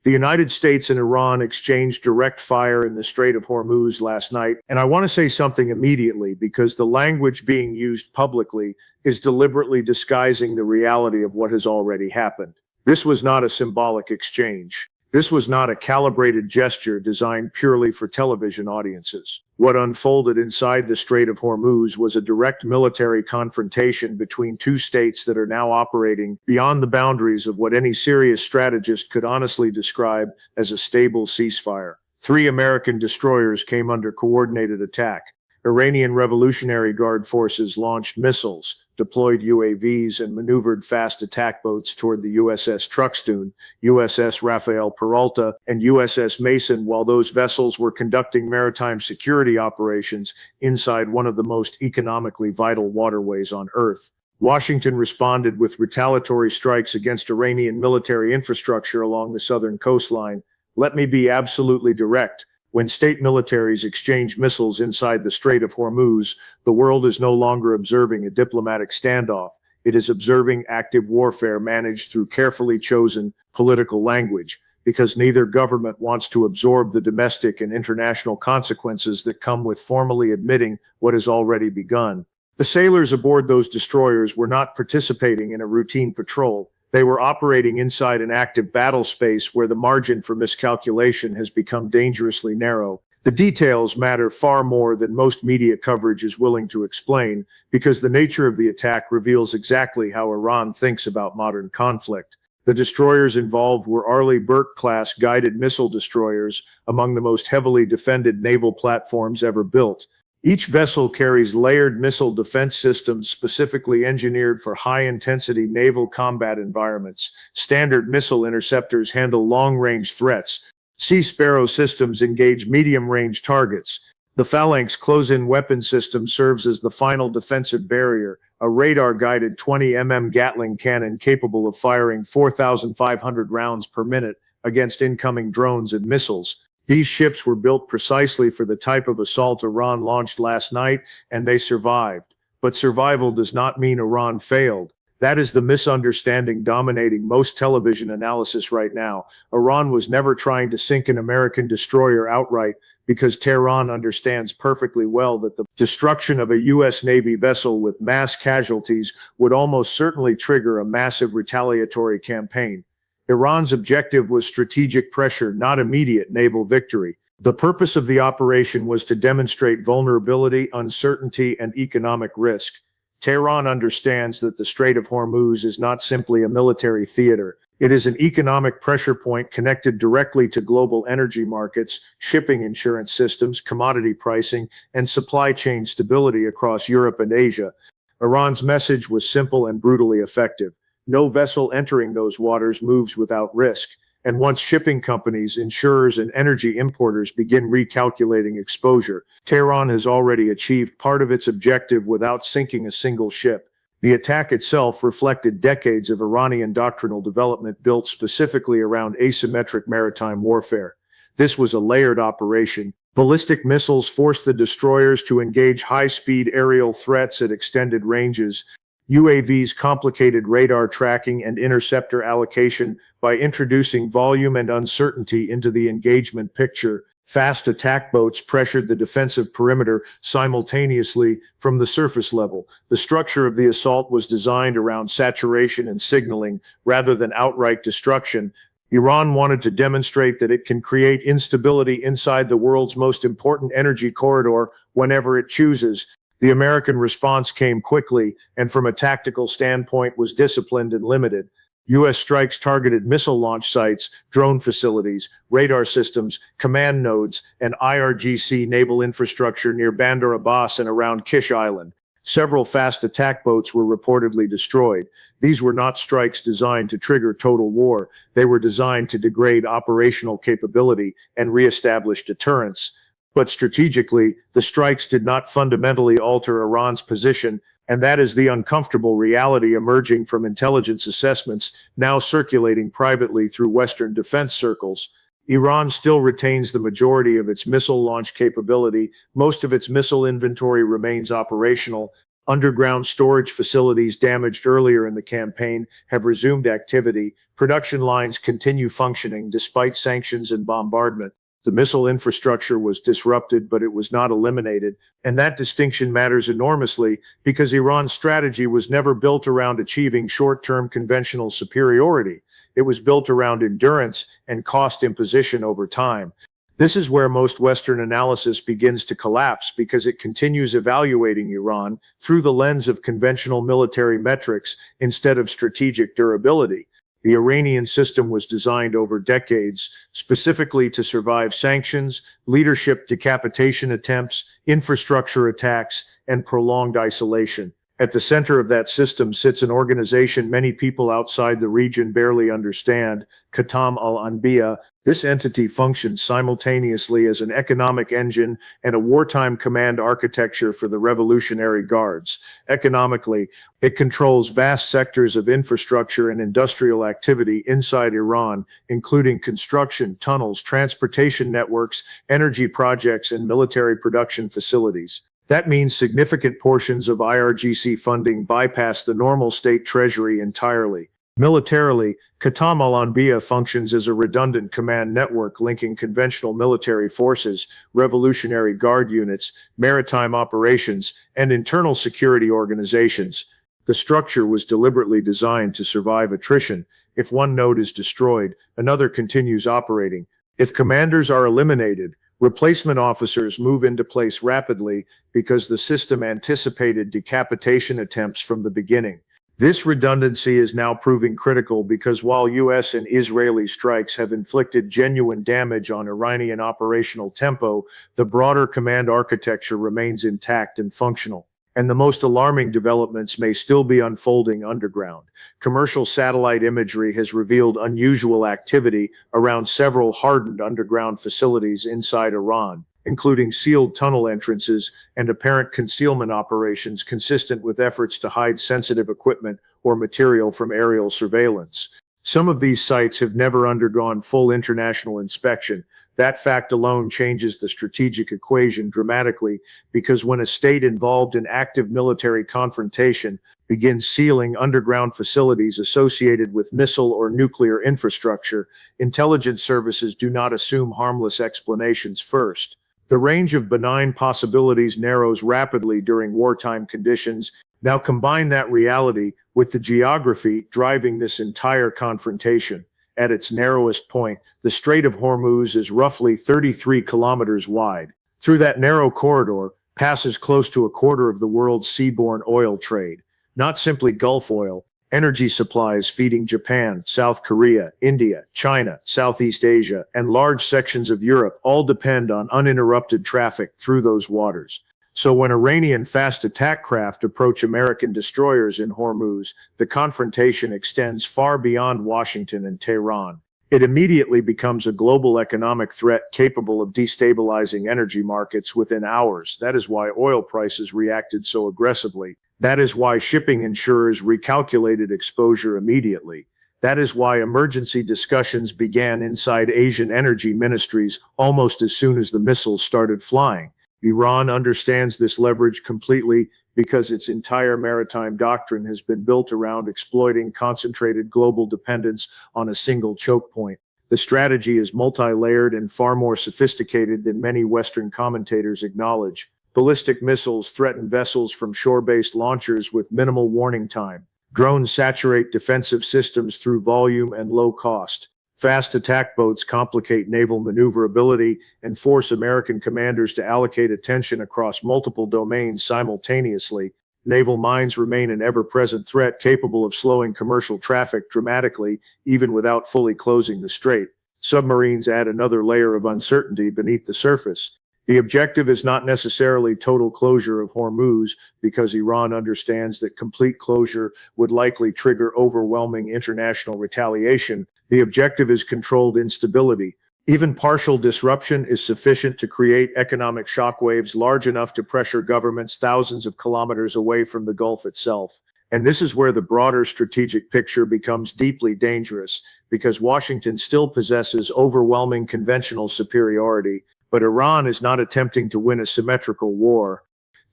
The United States and Iran exchanged direct fire in the Strait of Hormuz last night, and I want to say something immediately because the language being used publicly is deliberately disguising the reality of what has already happened. This was not a symbolic exchange. This was not a calibrated gesture designed purely for television audiences. What unfolded inside the Strait of Hormuz was a direct military confrontation between two states that are now operating beyond the boundaries of what any serious strategist could honestly describe as a stable ceasefire. 3 American destroyers came under coordinated attack. Iranian Revolutionary Guard forces launched missiles, deployed UAVs, and maneuvered fast attack boats toward the USS Truxtun, USS Rafael Peralta, and USS Mason while those vessels were conducting maritime security operations inside one of the most economically vital waterways on Earth. Washington responded with retaliatory strikes against Iranian military infrastructure along the southern coastline. Let me be absolutely direct. When state militaries exchange missiles inside the Strait of Hormuz, the world is no longer observing a diplomatic standoff. It is observing active warfare managed through carefully chosen political language, because neither government wants to absorb the domestic and international consequences that come with formally admitting what has already begun. The sailors aboard those destroyers were not participating in a routine patrol. They were operating inside an active battle space where the margin for miscalculation has become dangerously narrow. The details matter far more than most media coverage is willing to explain, because the nature of the attack reveals exactly how Iran thinks about modern conflict. The destroyers involved were Arleigh Burke-class guided missile destroyers, among the most heavily defended naval platforms ever built. Each vessel carries layered missile defense systems specifically engineered for high-intensity naval combat environments. Standard missile interceptors handle long-range threats. Sea Sparrow systems engage medium-range targets. The Phalanx close-in weapon system serves as the final defensive barrier, a radar-guided 20 Gatling cannon capable of firing 4,500 rounds per minute against incoming drones and missiles. These ships were built precisely for the type of assault Iran launched last night, and they survived. But survival does not mean Iran failed. That is the misunderstanding dominating most television analysis right now. Iran was never trying to sink an American destroyer outright, because Tehran understands perfectly well that the destruction of a U.S. Navy vessel with mass casualties would almost certainly trigger a massive retaliatory campaign. Iran's objective was strategic pressure, not immediate naval victory. The purpose of the operation was to demonstrate vulnerability, uncertainty, and economic risk. Tehran understands that the Strait of Hormuz is not simply a military theater. It is an economic pressure point connected directly to global energy markets, shipping insurance systems, commodity pricing, and supply chain stability across Europe and Asia. Iran's message was simple and brutally effective. No vessel entering those waters moves without risk. And once shipping companies, insurers, and energy importers begin recalculating exposure, Tehran has already achieved part of its objective without sinking a single ship. The attack itself reflected decades of Iranian doctrinal development built specifically around asymmetric maritime warfare. This was a layered operation. Ballistic missiles forced the destroyers to engage high-speed aerial threats at extended ranges. UAVs complicated radar tracking and interceptor allocation by introducing volume and uncertainty into the engagement picture. Fast attack boats pressured the defensive perimeter simultaneously from the surface level. The structure of the assault was designed around saturation and signaling rather than outright destruction. Iran wanted to demonstrate that it can create instability inside the world's most important energy corridor whenever it chooses. The American response came quickly, and from a tactical standpoint was disciplined and limited. U.S. strikes targeted missile launch sites, drone facilities, radar systems, command nodes, and IRGC naval infrastructure near Bandar Abbas and around Kish Island. Several fast attack boats were reportedly destroyed. These were not strikes designed to trigger total war. They were designed to degrade operational capability and reestablish deterrence. But strategically, the strikes did not fundamentally alter Iran's position, and that is the uncomfortable reality emerging from intelligence assessments now circulating privately through Western defense circles. Iran still retains the majority of its missile launch capability. Most of its missile inventory remains operational. Underground storage facilities damaged earlier in the campaign have resumed activity. Production lines continue functioning despite sanctions and bombardment. The missile infrastructure was disrupted, but it was not eliminated, and that distinction matters enormously because Iran's strategy was never built around achieving short-term conventional superiority. It was built around endurance and cost imposition over time. This is where most Western analysis begins to collapse because it continues evaluating Iran through the lens of conventional military metrics instead of strategic durability. The Iranian system was designed over decades, specifically to survive sanctions, leadership decapitation attempts, infrastructure attacks, and prolonged isolation. At the center of that system sits an organization many people outside the region barely understand, Khatam al-Anbiya. This entity functions simultaneously as an economic engine and a wartime command architecture for the Revolutionary Guards. Economically, it controls vast sectors of infrastructure and industrial activity inside Iran, including construction, tunnels, transportation networks, energy projects, and military production facilities. That means significant portions of IRGC funding bypass the normal state treasury entirely. Militarily, Khatam al-Anbiya functions as a redundant command network linking conventional military forces, Revolutionary Guard units, maritime operations, and internal security organizations. The structure was deliberately designed to survive attrition. If one node is destroyed, another continues operating. If commanders are eliminated, replacement officers move into place rapidly because the system anticipated decapitation attempts from the beginning. This redundancy is now proving critical because while U.S. and Israeli strikes have inflicted genuine damage on Iranian operational tempo, the broader command architecture remains intact and functional. And the most alarming developments may still be unfolding underground. Commercial satellite imagery has revealed unusual activity around several hardened underground facilities inside Iran, including sealed tunnel entrances and apparent concealment operations consistent with efforts to hide sensitive equipment or material from aerial surveillance. Some of these sites have never undergone full international inspection. That fact alone changes the strategic equation dramatically because when a state involved in active military confrontation begins sealing underground facilities associated with missile or nuclear infrastructure, intelligence services do not assume harmless explanations first. The range of benign possibilities narrows rapidly during wartime conditions. Now combine that reality with the geography driving this entire confrontation. At its narrowest point, the Strait of Hormuz is roughly 33 kilometers wide. Through that narrow corridor passes close to a quarter of the world's seaborne oil trade. Not simply Gulf oil, energy supplies feeding Japan, South Korea, India, China, Southeast Asia, and large sections of Europe all depend on uninterrupted traffic through those waters. So when Iranian fast attack craft approach American destroyers in Hormuz, the confrontation extends far beyond Washington and Tehran. It immediately becomes a global economic threat capable of destabilizing energy markets within hours. That is why oil prices reacted so aggressively. That is why shipping insurers recalculated exposure immediately. That is why emergency discussions began inside Asian energy ministries almost as soon as the missiles started flying. Iran understands this leverage completely because its entire maritime doctrine has been built around exploiting concentrated global dependence on a single choke point. The strategy is multi-layered and far more sophisticated than many Western commentators acknowledge. Ballistic missiles threaten vessels from shore-based launchers with minimal warning time. Drones saturate defensive systems through volume and low cost. Fast attack boats complicate naval maneuverability and force American commanders to allocate attention across multiple domains simultaneously. Naval mines remain an ever-present threat capable of slowing commercial traffic dramatically, even without fully closing the strait. Submarines add another layer of uncertainty beneath the surface. The objective is not necessarily total closure of Hormuz, because Iran understands that complete closure would likely trigger overwhelming international retaliation. The objective is controlled instability. Even partial disruption is sufficient to create economic shockwaves large enough to pressure governments thousands of kilometers away from the Gulf itself. And this is where the broader strategic picture becomes deeply dangerous, because Washington still possesses overwhelming conventional superiority, but Iran is not attempting to win a symmetrical war.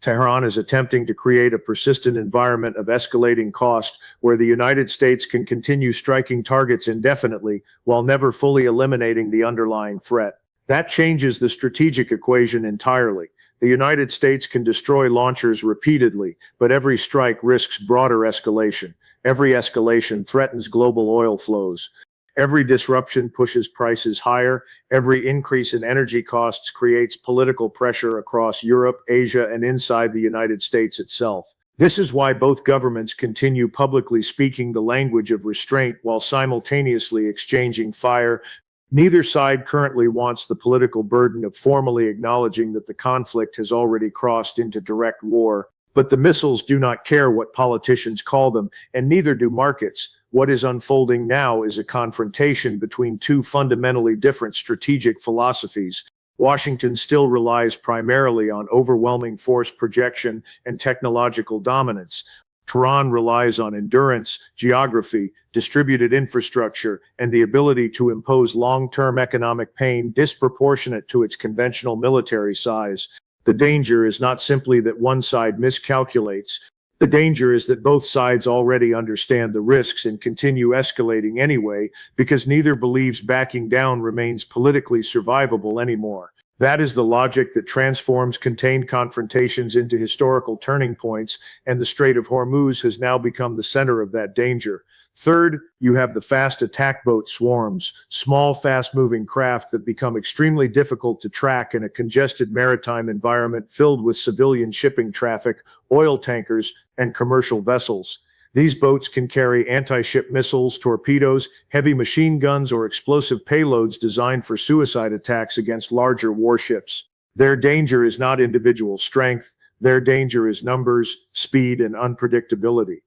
Tehran is attempting to create a persistent environment of escalating cost where the United States can continue striking targets indefinitely while never fully eliminating the underlying threat. That changes the strategic equation entirely. The United States can destroy launchers repeatedly, but every strike risks broader escalation. Every escalation threatens global oil flows. Every disruption pushes prices higher. Every increase in energy costs creates political pressure across Europe, Asia, and inside the United States itself. This is why both governments continue publicly speaking the language of restraint while simultaneously exchanging fire. Neither side currently wants the political burden of formally acknowledging that the conflict has already crossed into direct war. But the missiles do not care what politicians call them, and neither do markets. What is unfolding now is a confrontation between two fundamentally different strategic philosophies. Washington still relies primarily on overwhelming force projection and technological dominance. Tehran relies on endurance, geography, distributed infrastructure, and the ability to impose long-term economic pain disproportionate to its conventional military size. The danger is not simply that one side miscalculates. The danger is that both sides already understand the risks and continue escalating anyway, because neither believes backing down remains politically survivable anymore. That is the logic that transforms contained confrontations into historical turning points, and the Strait of Hormuz has now become the center of that danger. Third, you have the fast attack boat swarms, small, fast-moving craft that become extremely difficult to track in a congested maritime environment filled with civilian shipping traffic, oil tankers, and commercial vessels. These boats can carry anti-ship missiles, torpedoes, heavy machine guns, or explosive payloads designed for suicide attacks against larger warships. Their danger is not individual strength. Their danger is numbers, speed, and unpredictability.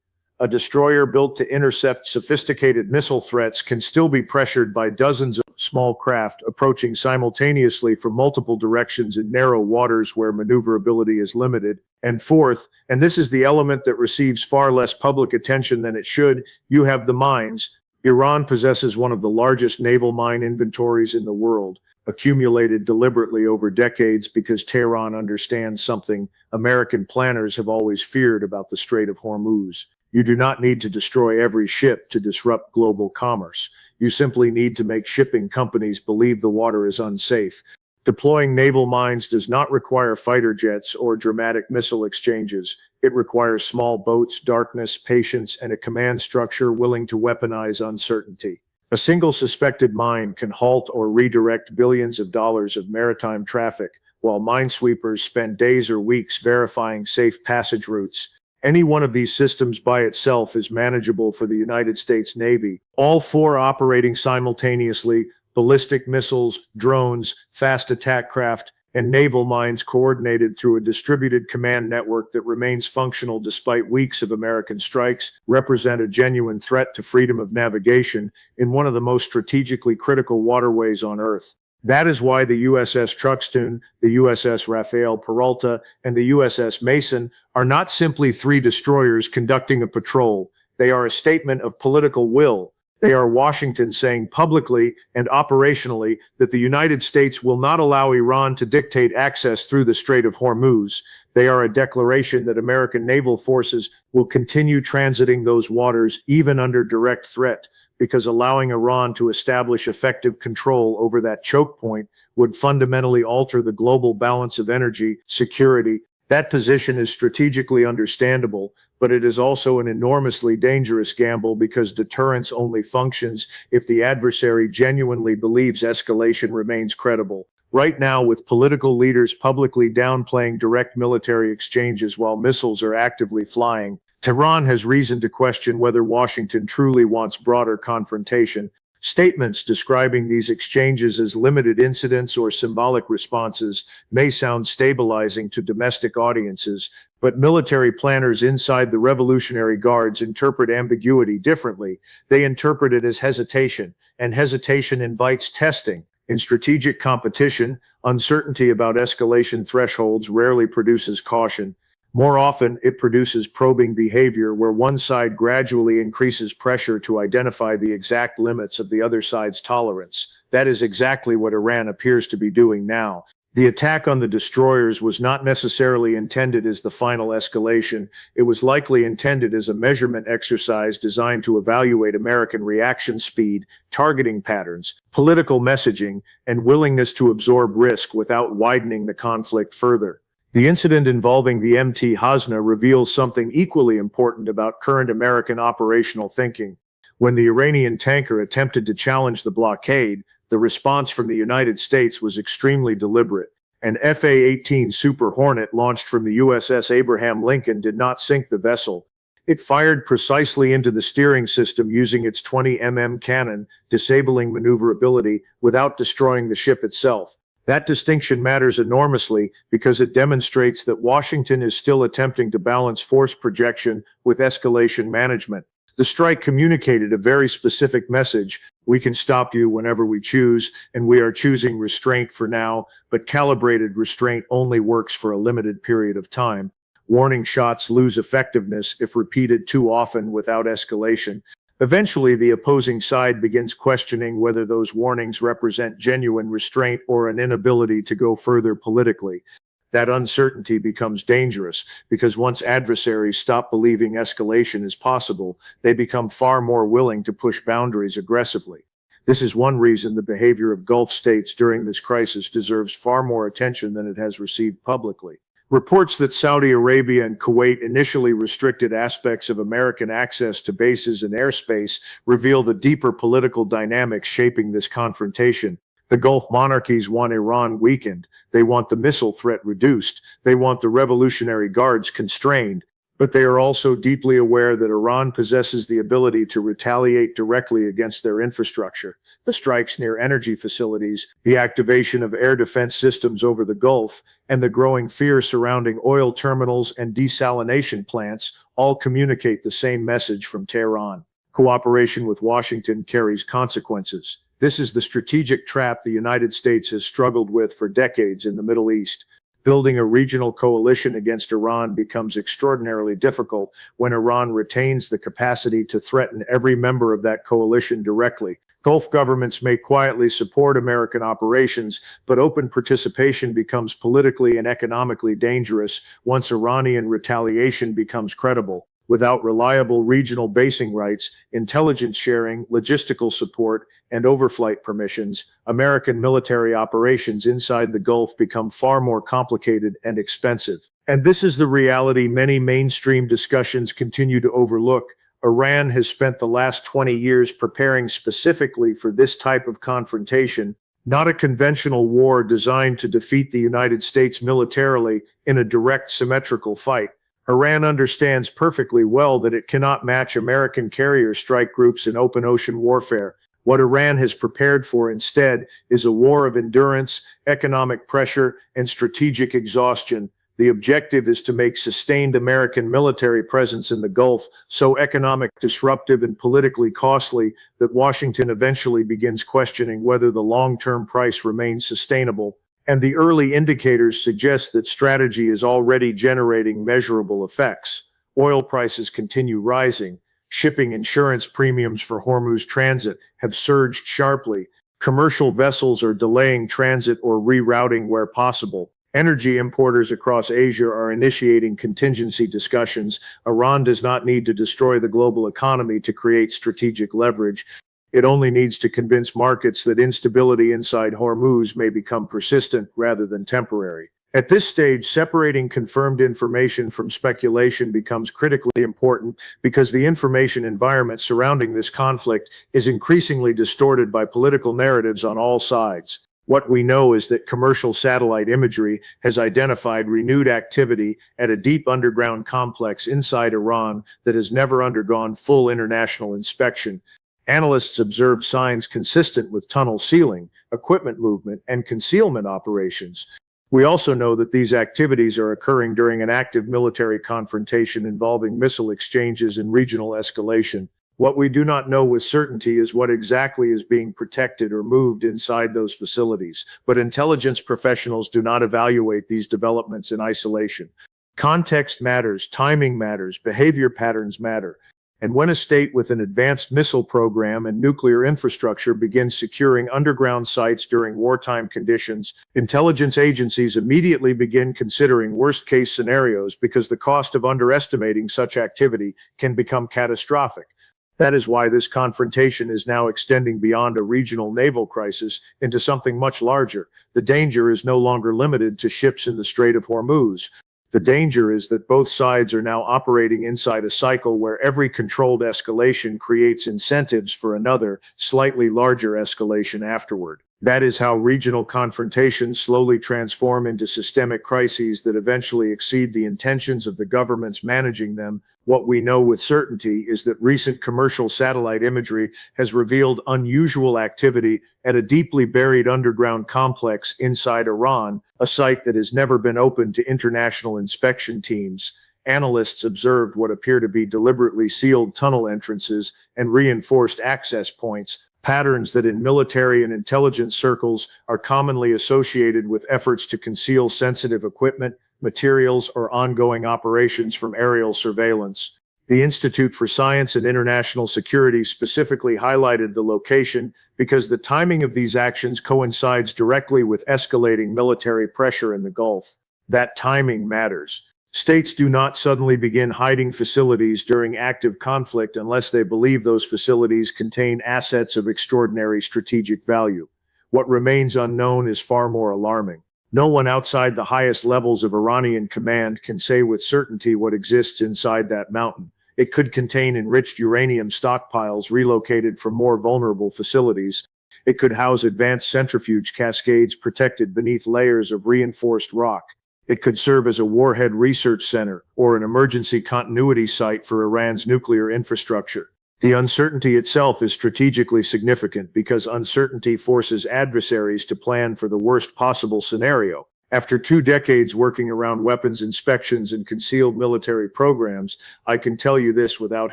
A destroyer built to intercept sophisticated missile threats can still be pressured by dozens of small craft approaching simultaneously from multiple directions in narrow waters where maneuverability is limited. And fourth, and this is the element that receives far less public attention than it should, you have the mines. Iran possesses one of the largest naval mine inventories in the world, accumulated deliberately over decades because Tehran understands something American planners have always feared about the Strait of Hormuz. You do not need to destroy every ship to disrupt global commerce. You simply need to make shipping companies believe the water is unsafe. Deploying naval mines does not require fighter jets or dramatic missile exchanges. It requires small boats, darkness, patience, and a command structure willing to weaponize uncertainty. A single suspected mine can halt or redirect billions of dollars of maritime traffic, while minesweepers spend days or weeks verifying safe passage routes. Any one of these systems by itself is manageable for the United States Navy. All four operating simultaneously: ballistic missiles, drones, fast attack craft, and naval mines coordinated through a distributed command network that remains functional despite weeks of American strikes, represent a genuine threat to freedom of navigation in one of the most strategically critical waterways on Earth. That is why the USS Truxtun, the USS Rafael Peralta, and the USS Mason are not simply three destroyers conducting a patrol. They are a statement of political will. They are Washington saying publicly and operationally that the United States will not allow Iran to dictate access through the Strait of Hormuz. They are a declaration that American naval forces will continue transiting those waters even under direct threat, because allowing Iran to establish effective control over that choke point would fundamentally alter the global balance of energy security. That position is strategically understandable, but it is also an enormously dangerous gamble because deterrence only functions if the adversary genuinely believes escalation remains credible. Right now, with political leaders publicly downplaying direct military exchanges while missiles are actively flying, Tehran has reason to question whether Washington truly wants broader confrontation. Statements describing these exchanges as limited incidents or symbolic responses may sound stabilizing to domestic audiences, but military planners inside the Revolutionary Guards interpret ambiguity differently. They interpret it as hesitation, and hesitation invites testing. In strategic competition, uncertainty about escalation thresholds rarely produces caution. More often, it produces probing behavior where one side gradually increases pressure to identify the exact limits of the other side's tolerance. That is exactly what Iran appears to be doing now. The attack on the destroyers was not necessarily intended as the final escalation. It was likely intended as a measurement exercise designed to evaluate American reaction speed, targeting patterns, political messaging, and willingness to absorb risk without widening the conflict further. The incident involving the MT Hasna reveals something equally important about current American operational thinking. When the Iranian tanker attempted to challenge the blockade, the response from the United States was extremely deliberate. An FA-18 Super Hornet launched from the USS Abraham Lincoln did not sink the vessel. It fired precisely into the steering system using its 20 cannon, disabling maneuverability without destroying the ship itself. That distinction matters enormously because it demonstrates that Washington is still attempting to balance force projection with escalation management. The strike communicated a very specific message: we can stop you whenever we choose, and we are choosing restraint for now, but calibrated restraint only works for a limited period of time. Warning shots lose effectiveness if repeated too often without escalation. Eventually, the opposing side begins questioning whether those warnings represent genuine restraint or an inability to go further politically. That uncertainty becomes dangerous because once adversaries stop believing escalation is possible, they become far more willing to push boundaries aggressively. This is one reason the behavior of Gulf states during this crisis deserves far more attention than it has received publicly. Reports that Saudi Arabia and Kuwait initially restricted aspects of American access to bases and airspace reveal the deeper political dynamics shaping this confrontation. The Gulf monarchies want Iran weakened. They want the missile threat reduced. They want the Revolutionary Guards constrained. But they are also deeply aware that Iran possesses the ability to retaliate directly against their infrastructure. The strikes near energy facilities, the activation of air defense systems over the Gulf, and the growing fear surrounding oil terminals and desalination plants all communicate the same message from Tehran. Cooperation with Washington carries consequences. This is the strategic trap the United States has struggled with for decades in the Middle East. Building a regional coalition against Iran becomes extraordinarily difficult when Iran retains the capacity to threaten every member of that coalition directly. Gulf governments may quietly support American operations, but open participation becomes politically and economically dangerous once Iranian retaliation becomes credible. Without reliable regional basing rights, intelligence sharing, logistical support, and overflight permissions, American military operations inside the Gulf become far more complicated and expensive. And this is the reality many mainstream discussions continue to overlook. Iran has spent the last 20 years preparing specifically for this type of confrontation, not a conventional war designed to defeat the United States militarily in a direct symmetrical fight. Iran understands perfectly well that it cannot match American carrier strike groups in open ocean warfare. What Iran has prepared for instead is a war of endurance, economic pressure, and strategic exhaustion. The objective is to make sustained American military presence in the Gulf so economic, disruptive, and politically costly that Washington eventually begins questioning whether the long-term price remains sustainable. And the early indicators suggest that strategy is already generating measurable effects. Oil prices continue rising. Shipping insurance premiums for Hormuz transit have surged sharply. Commercial vessels are delaying transit or rerouting where possible. Energy importers across Asia are initiating contingency discussions. Iran does not need to destroy the global economy to create strategic leverage. It only needs to convince markets that instability inside Hormuz may become persistent rather than temporary. At this stage, separating confirmed information from speculation becomes critically important because the information environment surrounding this conflict is increasingly distorted by political narratives on all sides. What we know is that commercial satellite imagery has identified renewed activity at a deep underground complex inside Iran that has never undergone full international inspection. Analysts observed signs consistent with tunnel sealing, equipment movement, and concealment operations. We also know that these activities are occurring during an active military confrontation involving missile exchanges and regional escalation. What we do not know with certainty is what exactly is being protected or moved inside those facilities, but intelligence professionals do not evaluate these developments in isolation. Context matters, timing matters, behavior patterns matter. And when a state with an advanced missile program and nuclear infrastructure begins securing underground sites during wartime conditions, intelligence agencies immediately begin considering worst-case scenarios because the cost of underestimating such activity can become catastrophic. That is why this confrontation is now extending beyond a regional naval crisis into something much larger. The danger is no longer limited to ships in the Strait of Hormuz. The danger is that both sides are now operating inside a cycle where every controlled escalation creates incentives for another, slightly larger escalation afterward. That is how regional confrontations slowly transform into systemic crises that eventually exceed the intentions of the governments managing them. What we know with certainty is that recent commercial satellite imagery has revealed unusual activity at a deeply buried underground complex inside Iran, a site that has never been open to international inspection teams. Analysts observed what appear to be deliberately sealed tunnel entrances and reinforced access points, patterns that in military and intelligence circles are commonly associated with efforts to conceal sensitive equipment, materials, or ongoing operations from aerial surveillance. The Institute for Science and International Security specifically highlighted the location because the timing of these actions coincides directly with escalating military pressure in the Gulf. That timing matters. States do not suddenly begin hiding facilities during active conflict unless they believe those facilities contain assets of extraordinary strategic value. What remains unknown is far more alarming. No one outside the highest levels of Iranian command can say with certainty what exists inside that mountain. It could contain enriched uranium stockpiles relocated from more vulnerable facilities. It could house advanced centrifuge cascades protected beneath layers of reinforced rock. It could serve as a warhead research center or an emergency continuity site for Iran's nuclear infrastructure. The uncertainty itself is strategically significant because uncertainty forces adversaries to plan for the worst possible scenario. After 2 decades working around weapons inspections and concealed military programs, I can tell you this without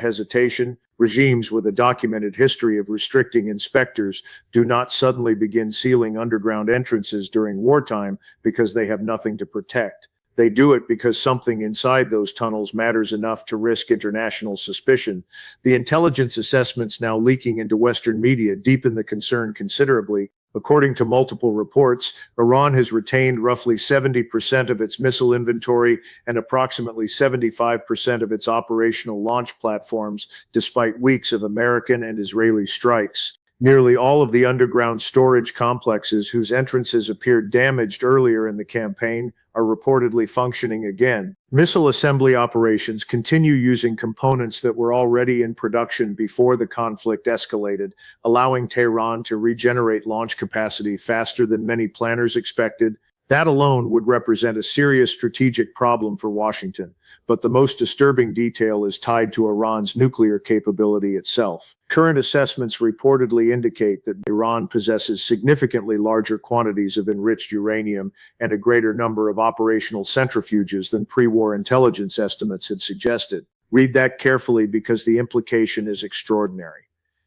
hesitation: regimes with a documented history of restricting inspectors do not suddenly begin sealing underground entrances during wartime because they have nothing to protect. They do it because something inside those tunnels matters enough to risk international suspicion. The intelligence assessments now leaking into Western media deepen the concern considerably. According to multiple reports, Iran has retained roughly 70% of its missile inventory and approximately 75% of its operational launch platforms, despite weeks of American and Israeli strikes. Nearly all of the underground storage complexes whose entrances appeared damaged earlier in the campaign are reportedly functioning again. Missile assembly operations continue using components that were already in production before the conflict escalated, allowing Tehran to regenerate launch capacity faster than many planners expected. That alone would represent a serious strategic problem for Washington, but the most disturbing detail is tied to Iran's nuclear capability itself. Current assessments reportedly indicate that Iran possesses significantly larger quantities of enriched uranium and a greater number of operational centrifuges than pre-war intelligence estimates had suggested. Read that carefully because the implication is extraordinary.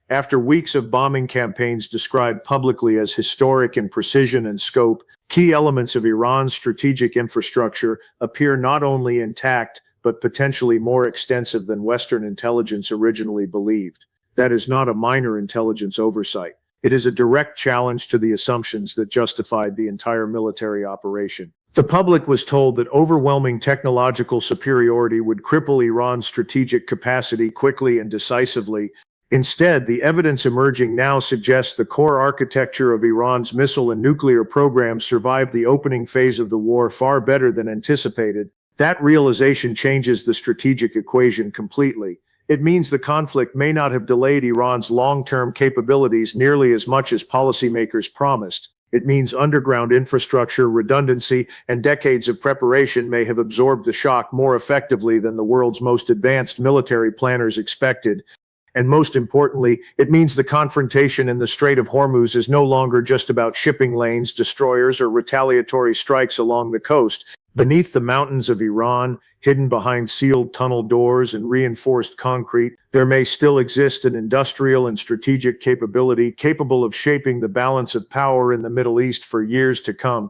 After weeks of bombing campaigns described publicly as historic in precision and scope, key elements of Iran's strategic infrastructure appear not only intact, but potentially more extensive than Western intelligence originally believed. That is not a minor intelligence oversight. It is a direct challenge to the assumptions that justified the entire military operation. The public was told that overwhelming technological superiority would cripple Iran's strategic capacity quickly and decisively. Instead, the evidence emerging now suggests the core architecture of Iran's missile and nuclear programs survived the opening phase of the war far better than anticipated. That realization changes the strategic equation completely. It means the conflict may not have delayed Iran's long-term capabilities nearly as much as policymakers promised. It means underground infrastructure, redundancy, and decades of preparation may have absorbed the shock more effectively than the world's most advanced military planners expected. And most importantly, it means the confrontation in the Strait of Hormuz is no longer just about shipping lanes, destroyers, or retaliatory strikes along the coast. Beneath the mountains of Iran, hidden behind sealed tunnel doors and reinforced concrete, there may still exist an industrial and strategic capability capable of shaping the balance of power in the Middle East for years to come.